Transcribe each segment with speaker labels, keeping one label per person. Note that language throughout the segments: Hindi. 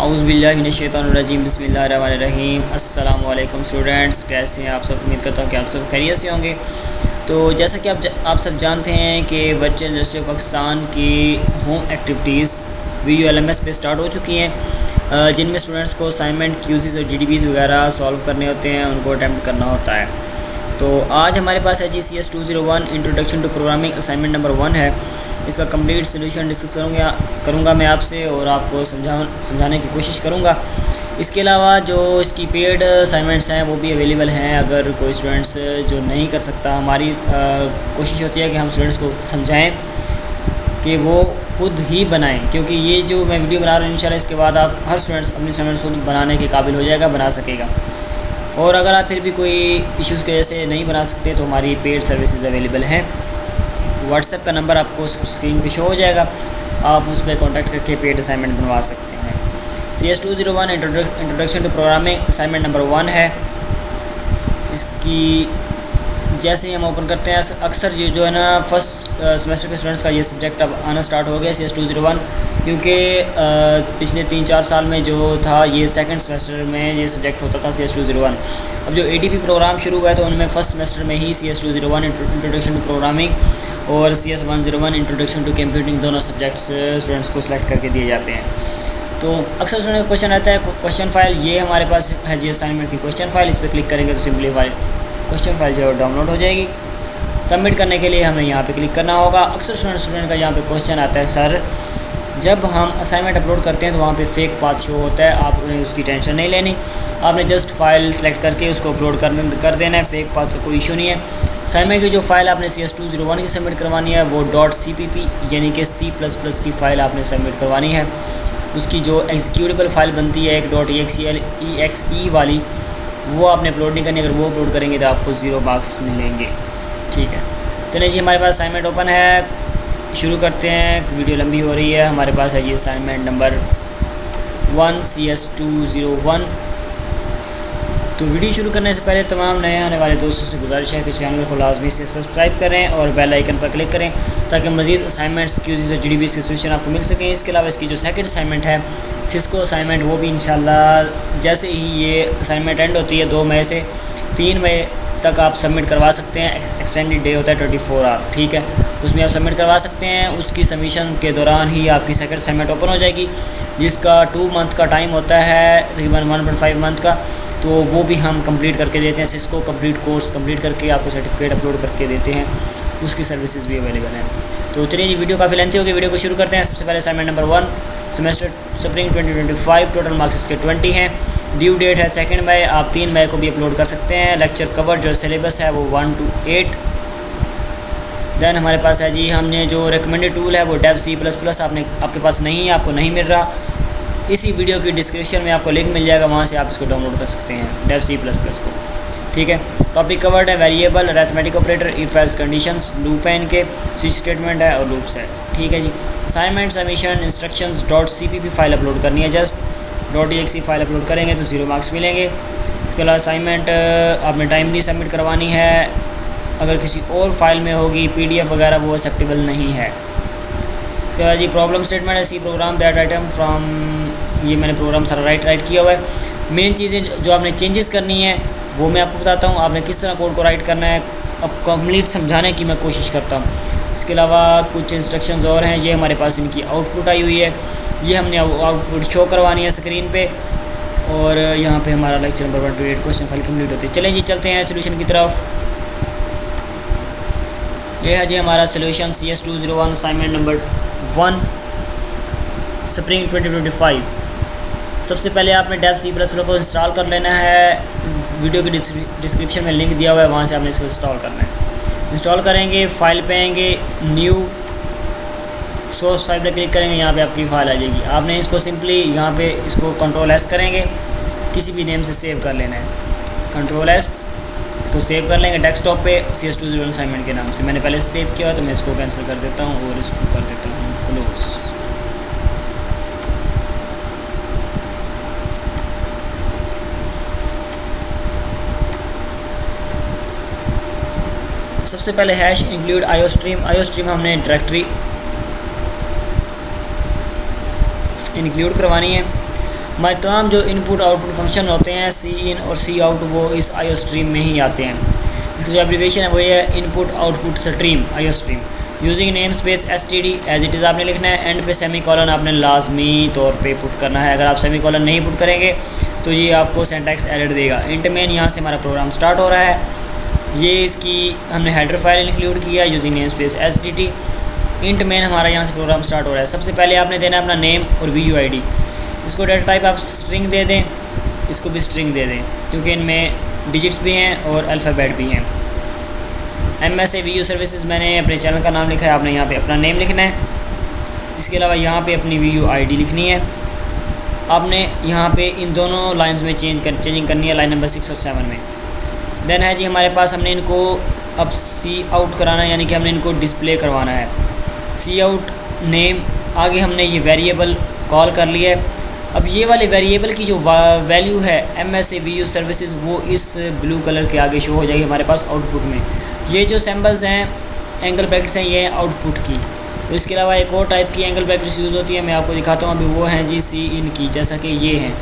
Speaker 1: औज़ुबिल्लाहिमिनश्शैतानिर्रजीम बिस्मिल्लाहिर्रहमानिर्रहीम। अस्सलाम वालेकुम स्टूडेंट्स, कैसे हैं आप सब। उम्मीद करता हूँ कि आप सब खैरियत से होंगे। तो जैसा कि आप सब जानते हैं कि वर्चुअल यूनिवर्सिटी ऑफ पाकिस्तान की होम एक्टिविटीज़ VULMS पे स्टार्ट हो चुकी हैं, जिनमें स्टूडेंट्स को असाइनमेंट क्यूज़ीज़ और GDBs वगैरह सॉल्व करने होते हैं, उनको अटैम्प्ट करना होता है। तो आज हमारे पास है GCS 201 introduction to programming assignment number 1 है। इसका कंप्लीट सोल्यूशन डिस्कस करूँगा मैं आपसे और आपको समझाने की कोशिश करूँगा। इसके अलावा जो इसकी पेड असाइनमेंट्स हैं वो भी अवेलेबल हैं। अगर कोई स्टूडेंट्स जो नहीं कर सकता, हमारी कोशिश होती है कि हम स्टूडेंट्स को समझाएं कि वो खुद ही बनाएं, क्योंकि ये जो मैं वीडियो बना रहा हूँ इंशाल्लाह इसके बाद आप हर स्टूडेंट्स अपनी असाइनमेंट्स खुद बनाने के काबिल हो जाएगा, बना सकेगा। और अगर आप फिर भी कोई इश्यूज़ की वजह से नहीं बना सकते तो हमारी पेड सर्विसेज अवेलेबल हैं। व्हाट्सएप का नंबर आपको स्क्रीन पे शो हो जाएगा, आप उस पर कॉन्टैक्ट करके पेड असाइनमेंट बनवा सकते हैं। CS 201 introduction to programming assignment number 1 है। इसकी जैसे ही हम ओपन करते हैं, अक्सर ये जो है ना फर्स्ट सेमेस्टर के स्टूडेंट्स का ये सब्जेक्ट अब आना स्टार्ट हो गया CS 201, क्योंकि पिछले 3-4 साल में जो था ये सेकंड सेमेस्टर में ये सब्जेक्ट होता था CS 201। अब जो ADP प्रोग्राम शुरू हुआ है तो उनमें फर्स्ट सेमेस्टर में ही CS 201 इंट्रोडक्शन टू प्रोग्रामिंग और CS 101 इंट्रोडक्शन टू कंप्यूटिंग दोनों सब्जेक्ट्स स्टूडेंट्स को सिलेक्ट करके दिए जाते हैं। तो अक्सर स्टूडेंट का क्वेश्चन आता है क्वेश्चन फाइल, ये हमारे पास है जी असाइनमेंट की क्वेश्चन फाइल। इस पर क्लिक करेंगे तो सिंपली हमारी क्वेश्चन फाइल जो है डाउनलोड हो जाएगी। सबमिट करने के लिए हमें यहाँ पे क्लिक करना होगा। अक्सर स्टूडेंट का यहाँ पे क्वेश्चन आता है, सर जब हम असाइनमेंट अपलोड करते हैं तो वहाँ पे फेक पाथ शो होता है, आप उन्हें उसकी टेंशन नहीं लेनी। आपने जस्ट फाइल सेलेक्ट करके उसको अपलोड कर देना है, फेक पाथ का कोई इशू नहीं है। असाइनमेंट की जो फाइल आपने CS 201 की सबमिट करवानी है वो .cpp यानी कि C++ की फ़ाइल आपने सबमिट करवानी है। उसकी जो एग्जीक्यूटेबल फाइल बनती है एक .exe वाली, वो आपने अपलोड नहीं करनी। अगर वो अपलोड करेंगे तो आपको 0 मार्क्स मिलेंगे। ठीक है, चलिए जी, हमारे पास असाइनमेंट ओपन है, शुरू करते हैं। वीडियो लंबी हो रही है। हमारे पास है जी असाइनमेंट नंबर 1 CS 201। तो वीडियो शुरू करने से पहले तमाम नए आने वाले दोस्तों से गुजारिश है कि चैनल को लाजमी से सब्सक्राइब करें और बेल आइकन पर क्लिक करें ताकि मज़ीद असाइनमेंट्स क्यूज़ीज़ और GDBs के सोल्यूशन आपको मिल सकें। इसके अलावा इसकी जो सेकंड असाइनमेंट है सिस्को असाइनमेंट, वो भी इंशाल्लाह जैसे ही ये असाइनमेंट एंड होती है 2 मई से 3 मई तक आप सबमिट करवा सकते हैं। एक्सटेंडेड डे होता है 24 आवर, ठीक है, उसमें आप सबमिट करवा सकते हैं। उसकी सबमिशन के दौरान ही आपकी सेकंड असाइनमेंट ओपन हो जाएगी, जिसका 2 मंथ का टाइम होता है, तकरीबन 1.5 मंथ का। तो वो भी हम कंप्लीट करके देते हैं। सिस्को कंप्लीट कोर्स कंप्लीट करके आपको सर्टिफिकेट अपलोड करके देते हैं, उसकी सर्विसेज भी अवेलेबल हैं। तो चलिए जी, वीडियो काफ़ी लेंथी होगी, वीडियो को शुरू करते हैं। सबसे पहले assignment number 1 semester spring 2025, total marks इसके 20 हैं। ड्यू डेट है 2 मई, आप 3 मई को भी अपलोड कर सकते हैं। लेक्चर कवर जो सिलेबस है वो 1 to 8। दैन हमारे पास है जी, हमने जो रिकमेंडेड टूल है वो डेव C++ आपके पास नहीं है, आपको नहीं मिल रहा। इसी वीडियो की डिस्क्रिप्शन में आपको लिंक मिल जाएगा, वहाँ से आप इसको डाउनलोड कर सकते हैं डेव C++ को। ठीक है, टॉपिक कवर्ड है variable, arithmetic operator, if else conditions, loop है इनके, स्विच स्टेटमेंट है और लूप्स है। ठीक है जी, assignment submission instructions .cpp file upload करनी है। जस्ट .exe फाइल अपलोड करेंगे तो 0 मार्क्स मिलेंगे। इसके अलावा असाइनमेंट आपने टाइमली सबमिट करवानी है। अगर किसी और फाइल में होगी PDF वगैरह वो एक्सेप्टेबल नहीं है। इसके बाद जी प्रॉब्लम स्टेटमेंट है, C program that item from, ये मैंने प्रोग्राम सारा राइट किया हुआ है। मेन चीज़ें जो आपने चेंजेस करनी है वो मैं आपको बताता हूँ, आपने किस तरह कोड को राइट करना है अब कंप्लीट समझाने की मैं कोशिश करता हूँ। इसके अलावा कुछ इंस्ट्रक्शंस और हैं, ये हमारे पास इनकी आउटपुट आई हुई है, ये हमने आउटपुट शो करवानी है स्क्रीन पे। और यहाँ पे हमारा lecture number 1 to 8 question file complete होती है। चलें जी, चलते हैं सोल्यूशन की तरफ। ये है जी हमारा solution CS 201 assignment number 1 spring 2025। सबसे पहले आपने डेव C++ को इंस्टॉल कर लेना है। वीडियो की डिस्क्रिप्शन में लिंक दिया हुआ है, वहाँ से आपने इसको इंस्टॉल करना है। इंस्टॉल करेंगे, फाइल पे आएंगे, न्यू सोर्स फाइल पे क्लिक करेंगे, यहाँ पे आपकी फ़ाइल आ जाएगी। आपने इसको सिंपली यहाँ पे इसको Ctrl+S करेंगे, किसी भी नेम से सेव कर लेना है। Ctrl+S, इसको सेव कर लेंगे डेस्कटॉप पे CS 201 असाइनमेंट के नाम से। मैंने पहले सेव किया तो मैं इसको कैंसिल कर देता हूँ और इसको कर देता हूँ क्लोज। सबसे पहले हैश इंक्लूड आयोस्ट्रीम हमने डायरेक्टरी इंक्लूड करवानी है। हमारे तमाम जो इनपुट आउटपुट फंक्शन होते हैं सी इन और सी आउट वो इस आईओ स्ट्रीम में ही आते हैं। इसकी जो एब्रीविएशन है वो ये है input output stream IO stream. Using namespace STD as it is आपने लिखना है, एंड पे सेमी कॉलन आपने लाजमी तौर पे पुट करना है। अगर आप सेमी कॉलन नहीं पुट करेंगे तो ये आपको सिंटैक्स एरर देगा। इंट मेन यहाँ से हमारा प्रोग्राम स्टार्ट हो रहा है, ये इसकी हमने हेडर फाइल इंक्लूड किया using namespace STD. Int main हमारा यहाँ से प्रोग्राम स्टार्ट हो रहा है। सबसे पहले आपने देना है अपना नेम और VUID। इसको डेटा टाइप आप स्ट्रिंग दे दें, इसको भी स्ट्रिंग दे दें क्योंकि इनमें डिजिट्स भी हैं और अल्फ़ाबेट भी हैं। MSA VU सर्विसेज मैंने अपने चैनल का नाम लिखा है, आपने यहाँ पे अपना नेम लिखना है। इसके अलावा यहाँ पे अपनी VUID लिखनी है। आपने यहाँ पे इन दोनों लाइंस में चेंजिंग करनी है, लाइन नंबर 6 और 7 में। देन है जी हमारे पास हमने इनको अब सी आउट कराना है, यानी कि हमने इनको डिस्प्ले करवाना है। सी आउट नेम, आगे हमने ये वेरिएबल कॉल कर लिया है। अब ये वाले वेरिएबल की जो वैल्यू है MSA VU सर्विसेज वो इस ब्लू कलर के आगे शो हो जाएगी हमारे पास आउटपुट में। ये जो सिंबल्स हैं एंगल ब्रैकेट्स हैं ये हैं आउटपुट की। तो इसके अलावा एक और टाइप की एंगल ब्रैकेट्स यूज़ होती है, मैं आपको दिखाता हूँ अभी। वो हैं जी सी इन की, जैसा कि ये हैं,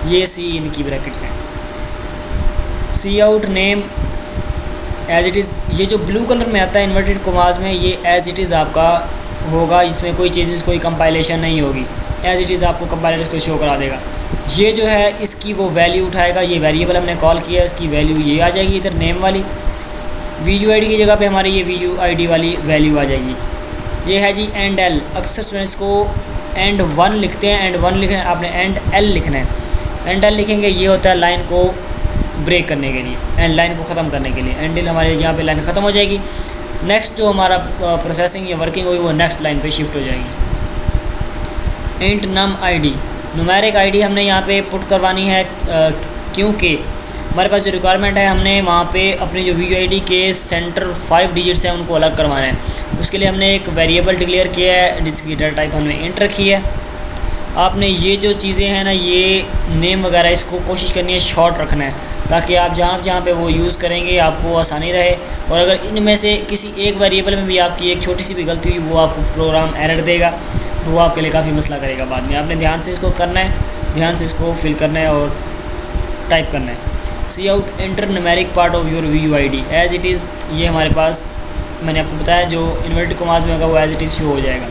Speaker 1: ये सी इन की ब्रैकेट्स हैं। C out name as it is, ये जो ब्लू कलर में आता है इन्वर्टेड कोमास में, ये एज इट इज़ आपका होगा, इसमें कोई चेंजेस कोई कंपाइलेशन नहीं होगी। एज इट इज़ आपको कंपाइलर को शो करा देगा। ये जो है इसकी वो वैल्यू उठाएगा, ये वेरिएबल हमने कॉल किया है, इसकी वैल्यू ये आ जाएगी इधर नेम वाली। VUID की जगह पे हमारी ये VUID वाली वैल्यू आ जाएगी। ये है जी एंड एल, अक्सर स्टूडेंट्स को एंड 1 लिखते हैं, एंड 1 लिखना है, आपने एंड एल लिखना है। एंड एल लिखेंगे ये होता है लाइन को ब्रेक करने के लिए, एंड लाइन को ख़त्म करने के लिए। एंड एल हमारे यहाँ पे लाइन ख़त्म हो जाएगी। नेक्स्ट जो हमारा प्रोसेसिंग या वर्किंग होगी वो नेक्स्ट लाइन पे शिफ्ट हो जाएगी। Int num ID, numeric ID हमने यहाँ पे पुट करवानी है क्योंकि हमारे पास जो रिक्वायरमेंट है हमने वहाँ पे अपनी जो VUID के सेंटर 5 डिजिट्स हैं उनको अलग करवाना है। उसके लिए हमने एक वेरिएबल डिक्लेयर किया है जिसकी डेटा टाइप हमने इंट रखी है। आपने ये जो चीज़ें हैं ना, ये नेम वगैरह, इसको कोशिश करनी है शॉर्ट रखना है ताकि आप जहाँ पे वो यूज़ करेंगे आपको आसानी रहे। और अगर इनमें से किसी एक वेरिएबल में भी आपकी एक छोटी सी भी गलती हुई वो आपको प्रोग्राम एरर देगा, तो वो आपके लिए काफ़ी मसला करेगा बाद में। आपने ध्यान से इसको करना है, ध्यान से इसको फिल करना है और टाइप करना है। C out enter numeric part of your VUID as it is, ये हमारे पास मैंने आपको बताया जो इन्वर्टेड कॉमास में होगा वो एज इट इज़ शो हो जाएगा।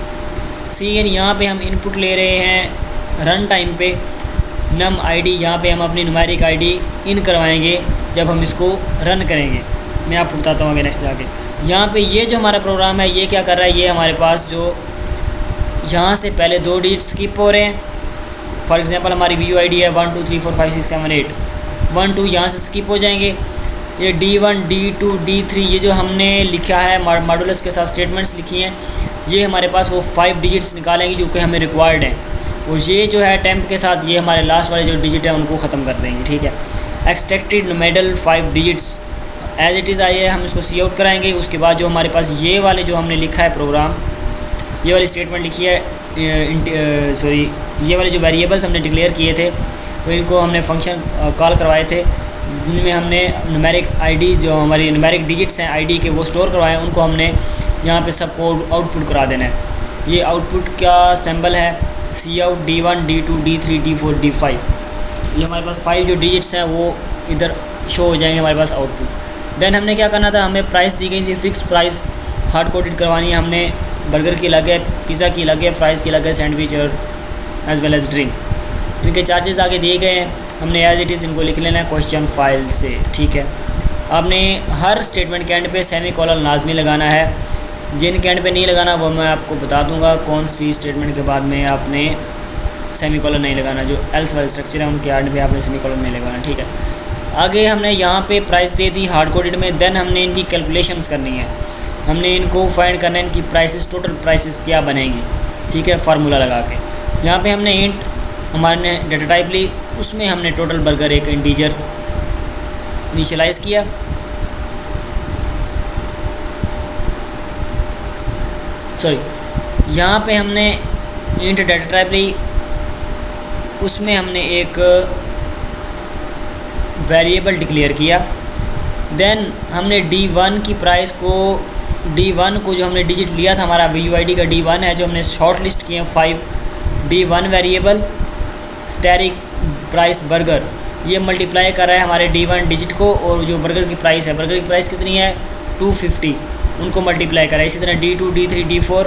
Speaker 1: सी इन, यहाँ पे हम इनपुट ले रहे हैं रन टाइम पे। नम ID, यहाँ पे हम अपनी न्यूमेरिक ID इन करवाएंगे जब हम इसको रन करेंगे। मैं आपको बताता हूँ आगे नेक्स्ट जाके। यहाँ पे ये जो हमारा प्रोग्राम है ये क्या कर रहा है, ये हमारे पास जो यहाँ से पहले 2 डिजिट स्किप हो रहे हैं। फॉर एग्जांपल हमारी VUID है 1 2 3 4 5 6 7 8, 1 2 यहाँ से स्किप हो जाएंगे। ये D1 D2 D3 ये जो हमने लिखा है मॉडुलस के साथ स्टेटमेंट्स लिखी हैं, ये हमारे पास वो 5 डिजिट्स निकालेंगे जो कि हमें रिक्वायर्ड हैं। और ये जो है टेम्प के साथ ये हमारे लास्ट वाले जो डिजिट है उनको ख़त्म कर देंगे। ठीक है, extracted middle 5 digits as it is आइए हम इसको सी आउट कराएंगे। उसके बाद जो हमारे पास ये वाले जो हमने लिखा है प्रोग्राम, ये वाली स्टेटमेंट लिखी है, ये वाले जो वेरिएबल्स हमने डिक्लेयर किए थे तो इनको हमने फंक्शन कॉल करवाए थे जिनमें हमने न्यूमेरिक ID जो हमारी न्यूमेरिक डिजिट्स हैं ID के वो स्टोर करवाए, उनको हमने यहाँ पे सबको आउटपुट करा देना है। ये आउटपुट का सिंबल है C out D1 D2 D3 D4 D5। ये हमारे पास 5 जो डिजिट्स हैं वो इधर शो हो जाएंगे हमारे पास आउटपुट। देन हमने क्या करना था, हमें प्राइस दी गई थी, फिक्स प्राइस हार्ड कोडेड करवानी है हमने। बर्गर की अलग है, पिज़्ज़ा की अलग है, फ्राइज़ की अलग है, सैंडविच और एज वेल एज़ ड्रिंक। इनके चार्जेस आगे दिए गए हैं, हमने एज इट इज़ इनको लिख लेना है क्वेश्चन फाइल से। ठीक है, आपने हर स्टेटमेंट के एंड पे सेमी कॉलन लाजमी लगाना है। जिन के एंड पे नहीं लगाना वो मैं आपको बता दूंगा कौन सी स्टेटमेंट के बाद में आपने सेमी कॉलन नहीं लगाना। जो एल्स वाले स्ट्रक्चर है उनके एंड पे आपने सेमी कॉलन नहीं लगाना। ठीक है, आगे हमने यहाँ पे प्राइस दे दी हार्ड कोडेड में। देन हमने इनकी कैलकुलेशंस करनी है, हमने इनको फाइंड करना है इनकी प्राइसेस, टोटल प्राइसेस क्या बनेगी। ठीक है, फार्मूला लगा के यहाँ पे हमने इंट हमारे डेटा टाइप ली, उसमें हमने टोटल बर्गर एक इंटीजर इनिशियलाइज़ किया। यहाँ पे हमने इंट डेटा टाइप ली, उसमें हमने एक वेरिएबल डिक्लेयर किया। देन हमने D1 की प्राइस को, D1 को जो हमने डिजिट लिया था हमारा VUID का D1 है जो हमने शॉर्ट लिस्ट किए हैं 5 D1 variable asterisk price burger, ये मल्टीप्लाई कर रहा है हमारे D1 डिजिट को, और जो बर्गर की प्राइस है, बर्गर की प्राइस कितनी है 250, उनको मल्टीप्लाई कर रहा है। इसी तरह D2 D3 D4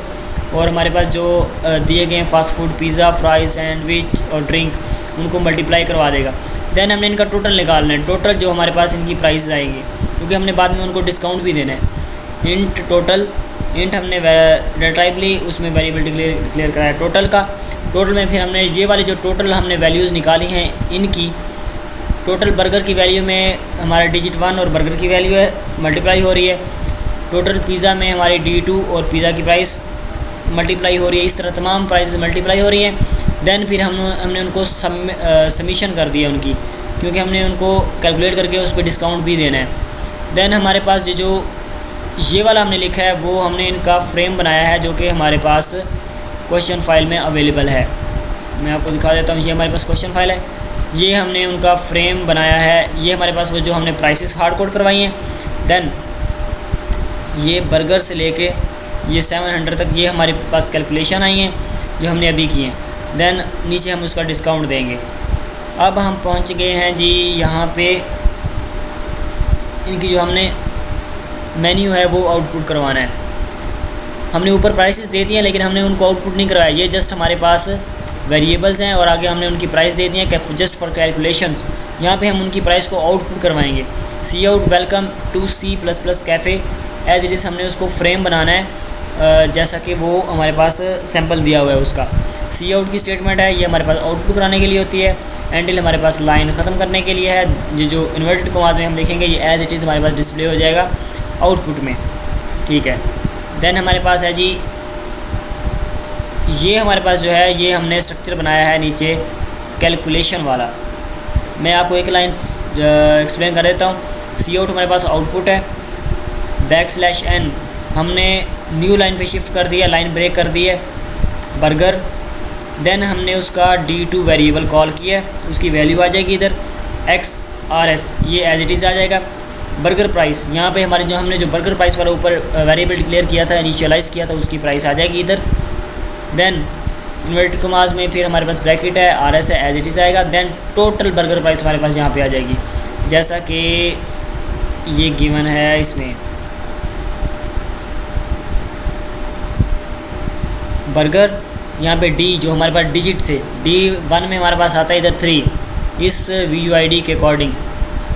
Speaker 1: और हमारे पास जो दिए गए हैं fast food, pizza, fry, sandwich और ड्रिंक, उनको मल्टीप्लाई करवा देगा। देन हमने इनका टोटल निकालना है, टोटल जो हमारे पास इनकी प्राइस आएंगी, क्योंकि हमने बाद में उनको डिस्काउंट भी देना है। इंट टोटल, इंट हमने डेटाइबली उसमें वेरिएबल डिक्लेयर करा है टोटल का। टोटल में फिर हमने ये वाली जो टोटल हमने वैल्यूज़ निकाली हैं इनकी, टोटल बर्गर की वैल्यू में हमारा डिजिट 1 और बर्गर की वैल्यू है मल्टीप्लाई हो रही है। टोटल पिज़्ज़ा में हमारी D2 और पिज़्ज़ा की प्राइस मल्टीप्लाई हो रही है। इस तरह तमाम प्राइस मल्टीप्लाई हो रही हैं। देन फिर हमने उनको समीशन कर दिया उनकी, क्योंकि हमने उनको कैलकुलेट करके उस पर डिस्काउंट भी देना है। देन हमारे पास ये वाला हमने लिखा है वो हमने इनका फ्रेम बनाया है, जो कि हमारे पास क्वेश्चन फाइल में अवेलेबल है। मैं आपको दिखा देता हूँ, ये हमारे पास क्वेश्चन फाइल है, ये हमने उनका फ्रेम बनाया है। ये हमारे पास वो जो हमने प्राइसेस हार्ड कोड करवाई हैं। देन ये बर्गर से लेके ये 700 तक ये हमारे पास कैलकुलेशन आई हैं जो हमने अभी की हैं। देन नीचे हम उसका डिस्काउंट देंगे। अब हम पहुंच गए हैं जी यहाँ पे, इनकी जो हमने मेन्यू है वो आउटपुट करवाना है। हमने ऊपर प्राइसेस दे दी हैं, लेकिन हमने उनको आउटपुट नहीं करवाया। ये जस्ट हमारे पास वेरिएबल्स हैं और आगे हमने उनकी प्राइस दे दी है जस्ट फॉर कैलकुलेशंस। यहाँ पे हम उनकी प्राइस को आउटपुट करवाएंगे। C out welcome to C++ cafe as it is, हमने उसको फ्रेम बनाना है जैसा कि वो हमारे पास सैम्पल दिया हुआ है उसका। सी आउट की स्टेटमेंट है, ये हमारे पास आउटपुट कराने के लिए होती है। एंटिल हमारे पास लाइन ख़त्म करने के लिए है। ये जो इन्वर्टेड कॉमास में हम लिखेंगे ये एज इट इज़ हमारे पास डिस्प्ले हो जाएगा आउटपुट में, ठीक है। देन हमारे पास है जी, ये हमारे पास जो है ये हमने स्ट्रक्चर बनाया है नीचे कैलकुलेशन वाला। मैं आपको एक लाइन एक्सप्लेन कर देता हूँ। सी आउट हमारे पास आउटपुट है, \n हमने न्यू लाइन पे शिफ्ट कर दिया, लाइन ब्रेक कर दी है बर्गर। देन हमने उसका D2 वेरिएबल कॉल किया, तो उसकी वैल्यू आ जाएगी इधर XRS, ये एज इट इज़ आ जाएगा। बर्गर प्राइस, यहाँ पे हमारे जो हमने जो बर्गर प्राइस वाला ऊपर वेरिएबल डिक्लेयर किया था, इनिशियलाइज़ किया था, उसकी प्राइस आ जाएगी इधर। देन इन्वर्टेड कॉमास में फिर हमारे पास ब्रैकेट है, RS है, एज इट इज़ आएगा। देन टोटल बर्गर प्राइस हमारे पास यहाँ पे आ जाएगी, जैसा कि ये गिवन है इसमें। बर्गर यहाँ पे D जो हमारे पास डिजिट थे, D1 में हमारे पास आता है इधर 3, इस VUID के अकॉर्डिंग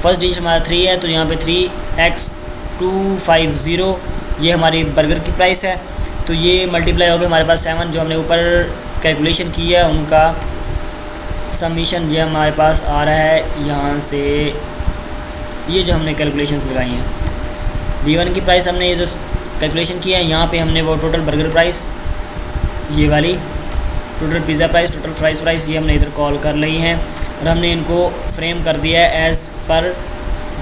Speaker 1: फर्स्ट डिजिट हमारा 3 है, तो यहाँ पे 3x250 ये हमारी बर्गर की प्राइस है। तो ये मल्टीप्लाई हो गया हमारे पास 7 जो हमने ऊपर कैलकुलेशन की है उनका समीशन, ये हमारे पास आ रहा है यहाँ से। ये जो हमने कैलकुलेशंस लगाई हैं, D1 की प्राइस हमने ये जो कैलकुलेशन किया है, यहाँ पे हमने वो टोटल बर्गर प्राइस, ये वाली total pizza price, total fries price, ये हमने इधर कॉल कर ली हैं और हमने इनको फ्रेम कर दिया है as per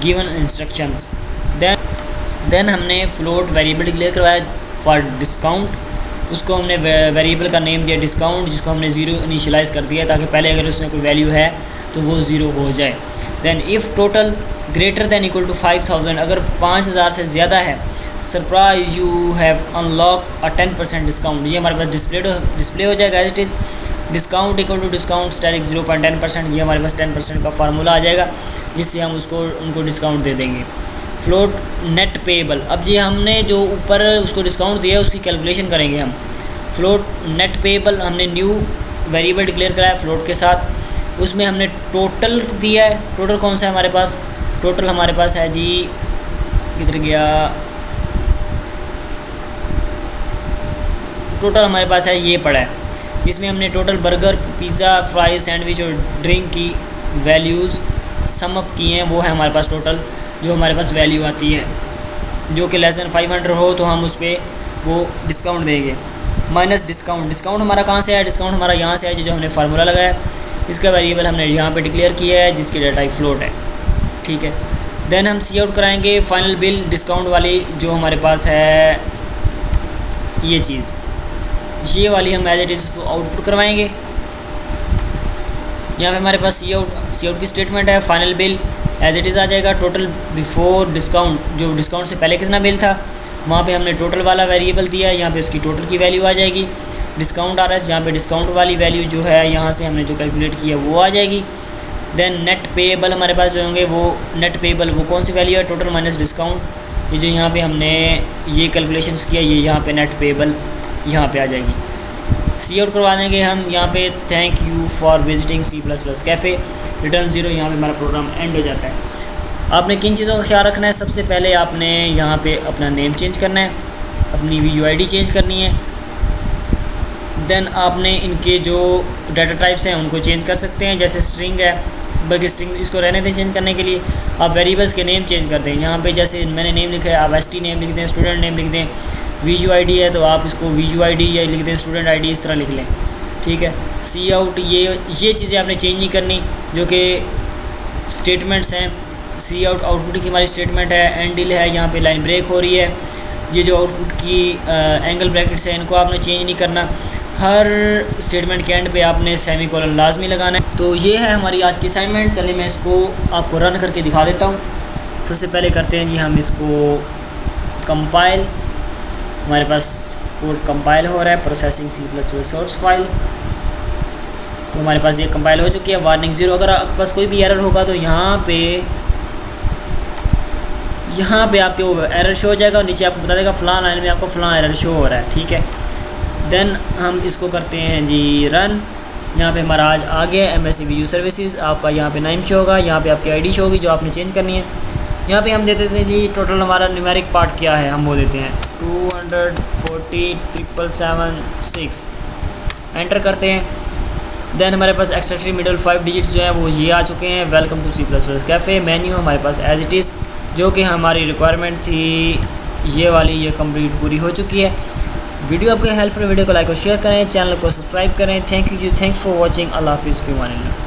Speaker 1: given instructions. Then हमने फ्लोट वेरिएबल डिक्लेयर करवाया फॉर डिस्काउंट, उसको हमने वेरिएबल का नेम दिया डिस्काउंट, जिसको हमने 0 इनिशियलाइज़ कर दिया ताकि पहले अगर उसमें कोई वैल्यू है तो वो 0 हो जाए। Then if total greater than equal to 5000, अगर 5000 से ज़्यादा है, surprise you have unlock a 10% discount, ये हमारे पास डिस्प्ले हो जाएगा as it is. Discount equal to discount asterisk 0.10%, ये हमारे पास 10% का फार्मूला आ जाएगा, जिससे हम उनको डिस्काउंट दे देंगे। फ्लोट नेट पेएबल, अब ये हमने जो ऊपर उसको डिस्काउंट दिया है उसकी कैलकुलेशन करेंगे हम। फ्लोट नेट पेएबल हमने न्यू वेरिएबल डिक्लेयर कराया फ्लोट के साथ, उसमें हमने टोटल दिया है। टोटल कौन सा है हमारे पास? टोटल हमारे पास है जी, किधर गया, टोटल हमारे पास है ये पड़ा है, इसमें हमने total burger, pizza, fry, sandwich और ड्रिंक की वैल्यूज़ सम अप की हैं। वो है हमारे पास टोटल जो हमारे पास वैल्यू आती है, जो कि लेस दैन 500 हो तो हम उस पर वो डिस्काउंट देंगे। माइनस डिस्काउंट, डिस्काउंट हमारा कहाँ से है? डिस्काउंट हमारा यहाँ से है, जो हमने फार्मूला लगाया, इसका वेरिएबल हमने यहाँ पे डिक्लेयर किया है, जिसकी डेटा टाइप फ्लोट है, ठीक है। देन हम सी आउट कराएंगे फाइनल बिल डिस्काउंट वाली, जो हमारे पास है ये चीज़, ये वाली हम एज इट इज़ आउटपुट करवाएंगे। यहाँ पे हमारे पास सी आउट की स्टेटमेंट है, final bill as it is आ जाएगा। टोटल बिफोर डिस्काउंट, जो डिस्काउंट से पहले कितना बिल था, वहाँ पे हमने टोटल वाला वेरिएबल दिया है, यहाँ पे उसकी टोटल की वैल्यू आ जाएगी। डिस्काउंट आ रहा है, जहाँ पे डिस्काउंट वाली वैल्यू जो है यहाँ से हमने जो कैलकुलेट की है वो आ जाएगी। देन नेट पेएबल हमारे पास जो होंगे वो नेट पेएबल वो कौन सी वैल्यू है, टोटल माइनस डिस्काउंट। ये जो यहाँ पे हमने ये कैलकुलेशंस किया ये यहाँ पे नेट पेएबल यहाँ पे आ जाएगी। सी आउट करवा देंगे हम यहाँ पे, thank you for visiting C++ cafe, return 0, यहाँ पे हमारा प्रोग्राम एंड हो जाता है। आपने किन चीज़ों का ख्याल रखना है, सबसे पहले आपने यहाँ पे अपना नेम चेंज करना है, अपनी VUID चेंज करनी है। देन आपने इनके जो डाटा टाइप्स हैं उनको चेंज कर सकते हैं, जैसे स्ट्रिंग है, बल्कि स्ट्रिंग इसको रहने दें चेंज करने के लिए। आप वेरिएबल्स के नेम चेंज कर दें, यहाँ पे जैसे मैंने नेम लिखा है आप ST नेम लिख दें, स्टूडेंट नेम लिख दें। VUID है तो आप इसको VUID या लिख दें स्टूडेंट ID, इस तरह लिख लें, ठीक है। सी आउट ये चीज़ें आपने चेंज नहीं करनी, जो कि स्टेटमेंट्स हैं। सी आउट आउटपुट की हमारी स्टेटमेंट है, एंडिल है, यहाँ पे लाइन ब्रेक हो रही है। ये जो आउटपुट की एंगल ब्रैकेट्स हैं इनको आपने चेंज नहीं करना। हर स्टेटमेंट के एंड पे आपने सेमीकोलन लाजमी लगाना है। तो ये है हमारी आज की असाइनमेंट। चलिए मैं इसको आपको रन करके दिखा देता हूँ। सबसे पहले करते हैं जी हम इसको कंपाइल, हमारे पास कोड कंपाइल हो रहा है, प्रोसेसिंग C++ सोर्स फाइल। तो हमारे पास ये कंपाइल हो चुकी है, वार्निंग 0। अगर आपके पास कोई भी एरर होगा तो यहाँ पे आपके वो एरर शो हो जाएगा और नीचे आपको बता देगा फ़लाँ लाइन में आपको फ़लाँ एरर शो हो रहा है, ठीक है। देन हम इसको करते हैं जी रन। यहाँ पे हमारा आज आ गया MSc VU सर्विसेज, आपका यहाँ पे नाम शो होगा, यहाँ पे आपकी ID शो होगी जो आपने चेंज करनी है। यहाँ पे हम दे देते हैं जी टोटल हमारा न्यूमेरिक पार्ट क्या है, हम वो देते हैं 240,776, एंटर करते हैं। देन हमारे पास एक्स्ट्रा मिडल 5 डिजिट्स जो हैं वो ये आ चुके हैं। Welcome to C++ café, menu हमारे पास एज इट इज़, जो कि हमारी रिक्वायरमेंट थी ये वाली, ये कंप्लीट पूरी हो चुकी है। वीडियो आपको हेल्पफुल, वीडियो को लाइक और शेयर करें, चैनल को सब्सक्राइब करें। Thank you, thanks for watching. अल्लाह हाफिज़, फ़ी अमान अल्लाह।